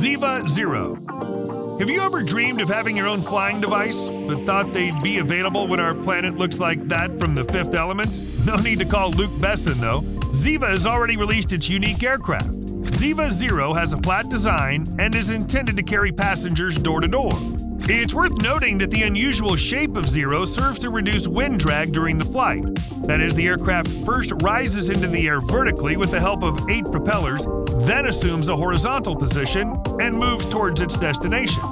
Ziva Zero. Have you ever dreamed of having your own flying device, but thought they'd be available when our planet looks like that from The Fifth Element? No need to call Luke Besson, though. Ziva has already released its unique aircraft. Ziva Zero has a flat design and is intended to carry passengers door to door. It's worth noting that the unusual shape of Zero serves to reduce wind drag during the flight. That is, the aircraft first rises into the air vertically with the help of 8 propellers, then assumes a horizontal position and moves towards its destination.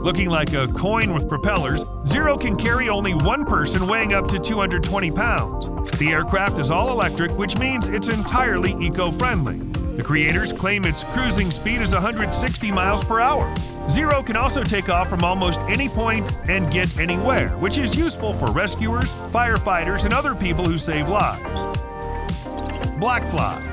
Looking like a coin with propellers, Zero can carry only one person weighing up to 220 pounds. The aircraft is all electric, which means it's entirely eco-friendly. The creators claim its cruising speed is 160 miles per hour. Zero can also take off from almost any point and get anywhere, which is useful for rescuers, firefighters, and other people who save lives. Blackfly.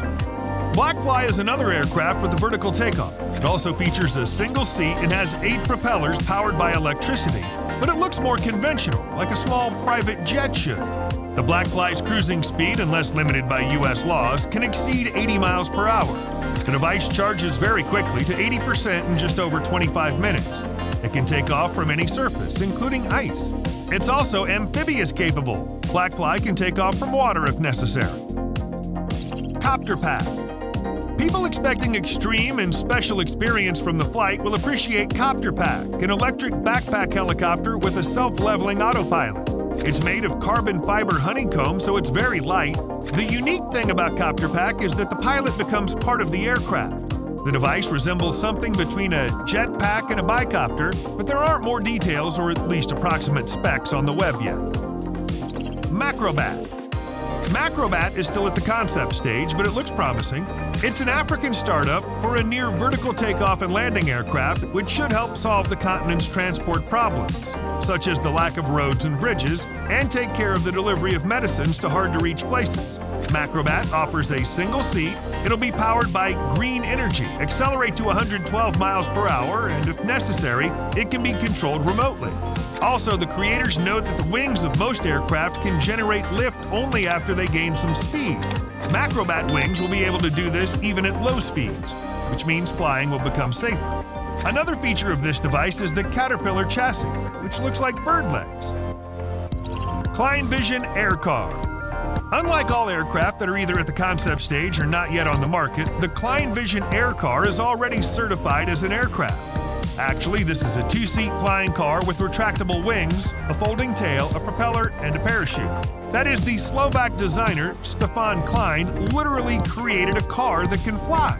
Blackfly is another aircraft with a vertical takeoff. It also features a single seat and has 8 propellers powered by electricity, but it looks more conventional, like a small private jet should. The Blackfly's cruising speed, unless limited by U.S. laws, can exceed 80 miles per hour. The device charges very quickly to 80% in just over 25 minutes. It can take off from any surface, including ice. It's also amphibious capable. Blackfly can take off from water if necessary. Copter Pack. People expecting extreme and special experience from the flight will appreciate Copter Pack, an electric backpack helicopter with a self-leveling autopilot. It's made of carbon fiber honeycomb, so it's very light. The unique thing about Copter Pack is that the pilot becomes part of the aircraft. The device resembles something between a jetpack and a bicopter, but there aren't more details or at least approximate specs on the web yet. Macrobat. Macrobat is still at the concept stage, but it looks promising. It's an African startup for a near vertical takeoff and landing aircraft, which should help solve the continent's transport problems, such as the lack of roads and bridges, and take care of the delivery of medicines to hard-to-reach places. Macrobat offers a single seat. It'll be powered by green energy, accelerate to 112 miles per hour, and if necessary, it can be controlled remotely. Also, the creators note that the wings of most aircraft can generate lift only after they gain some speed. Macrobat wings will be able to do this even at low speeds, which means flying will become safer. Another feature of this device is the Caterpillar chassis, which looks like bird legs. Klein Vision Air Car. Unlike all aircraft that are either at the concept stage or not yet on the market, the Klein Vision Air Car is already certified as an aircraft. Actually, this is a 2-seat flying car with retractable wings, a folding tail, a propeller, and a parachute. That is, the Slovak designer, Stefan Klein, literally created a car that can fly.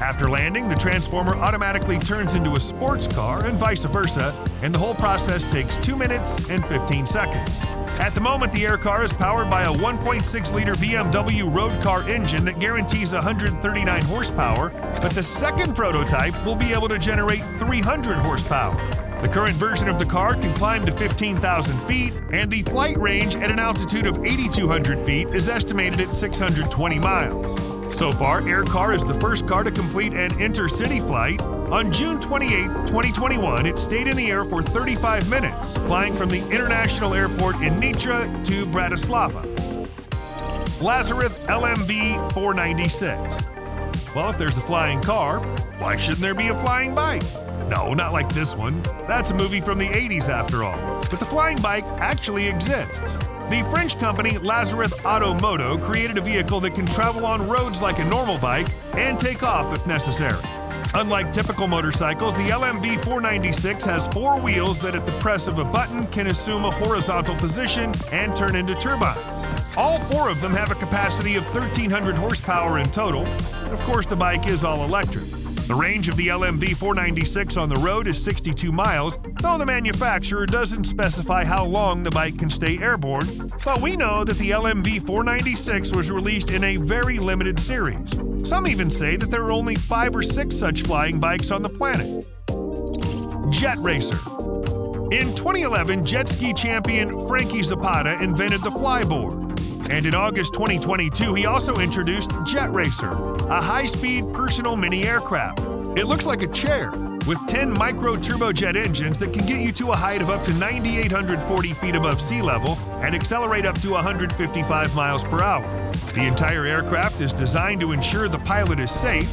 After landing, the Transformer automatically turns into a sports car and vice versa, and the whole process takes 2 minutes and 15 seconds. At the moment, the air car is powered by a 1.6-liter BMW road car engine that guarantees 139 horsepower, but the second prototype will be able to generate 300 horsepower. The current version of the car can climb to 15,000 feet, and the flight range at an altitude of 8,200 feet is estimated at 620 miles. So far, AirCar is the first car to complete an intercity flight. On June 28, 2021, it stayed in the air for 35 minutes, flying from the international airport in Nitra to Bratislava. Lazareth LMV 496. Well, if there's a flying car, why shouldn't there be a flying bike? No, not like this one. That's a movie from the 80s after all. But the flying bike actually exists. The French company Lazareth Automoto created a vehicle that can travel on roads like a normal bike and take off if necessary. Unlike typical motorcycles, the LMV 496 has 4 wheels that at the press of a button can assume a horizontal position and turn into turbines. All 4 of them have a capacity of 1,300 horsepower in total. Of course, the bike is all electric. The range of the LMV 496 on the road is 62 miles, though the manufacturer doesn't specify how long the bike can stay airborne, but we know that the LMV 496 was released in a very limited series. Some even say that there are only 5 or 6 such flying bikes on the planet. Jet Racer. In 2011, jet ski champion Frankie Zapata invented the flyboard. And in August 2022, he also introduced Jet Racer, a high-speed personal mini aircraft. It looks like a chair, with 10 micro-turbojet engines that can get you to a height of up to 9,840 feet above sea level and accelerate up to 155 miles per hour. The entire aircraft is designed to ensure the pilot is safe.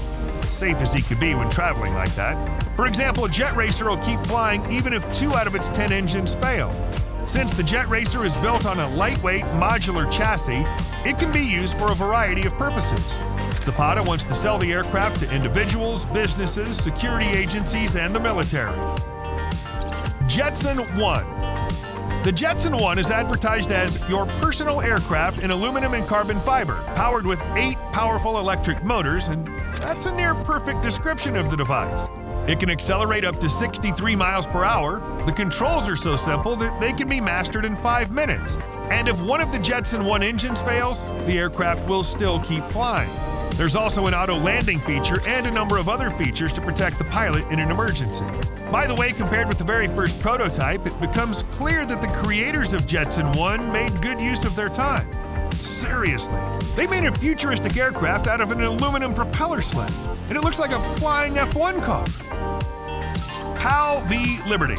safe as he could be when traveling like that. For example, a jet racer will keep flying even if 2 out of its 10 engines fail. Since the jet racer is built on a lightweight, modular chassis, it can be used for a variety of purposes. Zapata wants to sell the aircraft to individuals, businesses, security agencies, and the military. Jetson 1. The Jetson 1 is advertised as your personal aircraft in aluminum and carbon fiber, powered with 8 powerful electric motors, and that's a near-perfect description of the device. It can accelerate up to 63 miles per hour. The controls are so simple that they can be mastered in 5 minutes. And if one of the Jetson 1 engines fails, the aircraft will still keep flying. There's also an auto landing feature and a number of other features to protect the pilot in an emergency. By the way, compared with the very first prototype, it becomes clear that the creators of Jetson 1 made good use of their time. Seriously, they made a futuristic aircraft out of an aluminum propeller sled, and it looks like a flying F1 car. PAL V Liberty.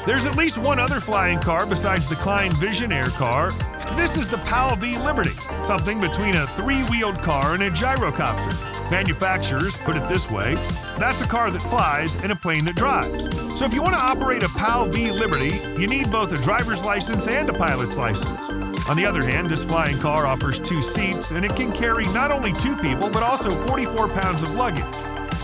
There's at least one other flying car besides the Klein Vision Air car. This is the PAL V Liberty, something between a 3-wheeled car and a gyrocopter. Manufacturers put it this way: that's a car that flies and a plane that drives. So if you want to operate a PAL V Liberty, you need both a driver's license and a pilot's license. On the other hand, this flying car offers 2 seats, and it can carry not only 2 people, but also 44 pounds of luggage.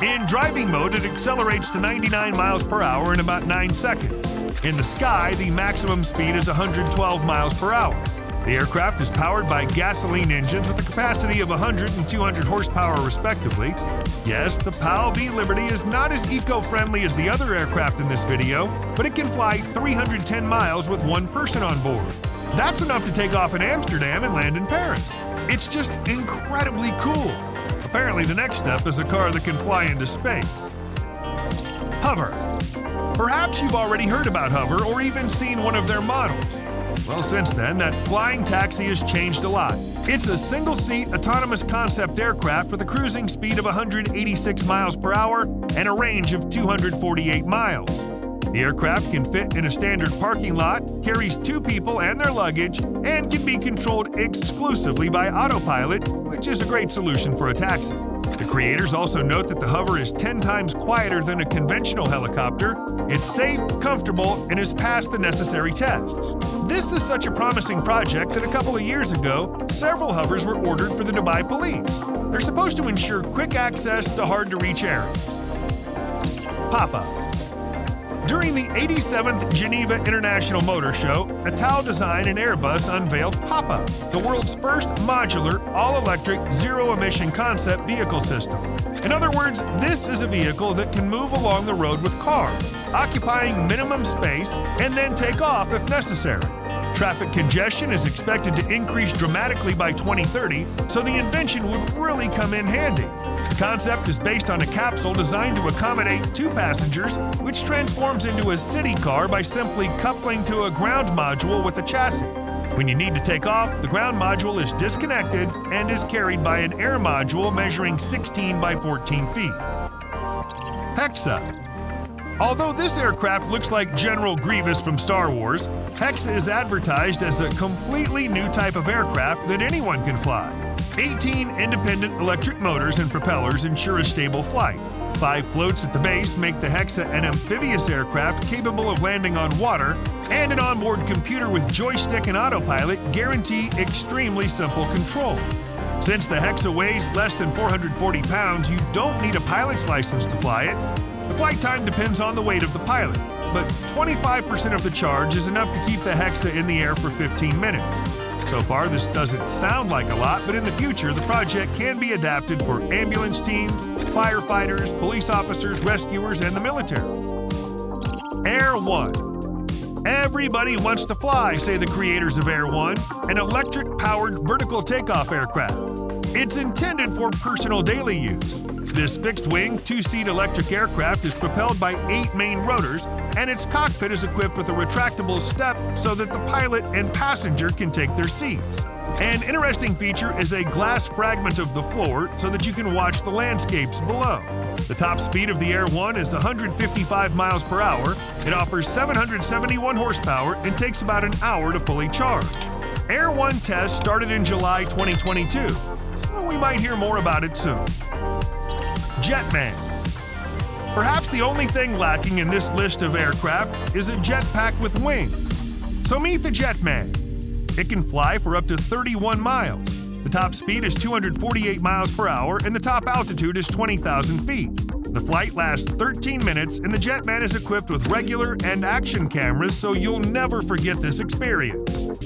In driving mode, it accelerates to 99 miles per hour in about 9 seconds. In the sky, the maximum speed is 112 miles per hour. The aircraft is powered by gasoline engines with a capacity of 100 and 200 horsepower respectively. Yes, the PAL V Liberty is not as eco-friendly as the other aircraft in this video, but it can fly 310 miles with 1 person on board. That's enough to take off in Amsterdam and land in Paris. It's just incredibly cool. Apparently, the next step is a car that can fly into space. Hover. Perhaps you've already heard about Hover or even seen one of their models. Well, since then, that flying taxi has changed a lot. It's a single-seat autonomous concept aircraft with a cruising speed of 186 miles per hour and a range of 248 miles. The aircraft can fit in a standard parking lot, carries 2 people and their luggage, and can be controlled exclusively by autopilot, which is a great solution for a taxi. The creators also note that the Hover is 10 times quieter than a conventional helicopter. It's safe, comfortable, and has passed the necessary tests. This is such a promising project that a couple of years ago, several Hovers were ordered for the Dubai police. They're supposed to ensure quick access to hard-to-reach areas. Pop-up. During the 87th Geneva International Motor Show, Ital Design and Airbus unveiled Pop-Up, the world's first modular, all-electric, zero-emission concept vehicle system. In other words, this is a vehicle that can move along the road with cars, occupying minimum space, and then take off if necessary. Traffic congestion is expected to increase dramatically by 2030, so the invention would really come in handy. The concept is based on a capsule designed to accommodate 2 passengers, which transforms into a city car by simply coupling to a ground module with the chassis. When you need to take off, the ground module is disconnected and is carried by an air module measuring 16 by 14 feet. Hexa. Although this aircraft looks like General Grievous from Star Wars, Hexa is advertised as a completely new type of aircraft that anyone can fly. 18 independent electric motors and propellers ensure a stable flight. 5 floats at the base make the Hexa an amphibious aircraft capable of landing on water, and an onboard computer with joystick and autopilot guarantee extremely simple control. Since the Hexa weighs less than 440 pounds, you don't need a pilot's license to fly it. The flight time depends on the weight of the pilot, but 25% of the charge is enough to keep the Hexa in the air for 15 minutes. So far, this doesn't sound like a lot, but in the future, the project can be adapted for ambulance teams, firefighters, police officers, rescuers, and the military. Air 1. Everybody wants to fly, say the creators of Air 1, an electric-powered vertical takeoff aircraft. It's intended for personal daily use. This fixed-wing, 2-seat electric aircraft is propelled by 8 main rotors, and its cockpit is equipped with a retractable step so that the pilot and passenger can take their seats. An interesting feature is a glass fragment of the floor so that you can watch the landscapes below. The top speed of the Air 1 is 155 miles per hour. It offers 771 horsepower and takes about an hour to fully charge. Air 1 tests started in July 2022, so we might hear more about it soon. Jetman. Perhaps the only thing lacking in this list of aircraft is a jetpack with wings. So meet the Jetman. It can fly for up to 31 miles. The top speed is 248 miles per hour and the top altitude is 20,000 feet. The flight lasts 13 minutes and the Jetman is equipped with regular and action cameras, so you'll never forget this experience.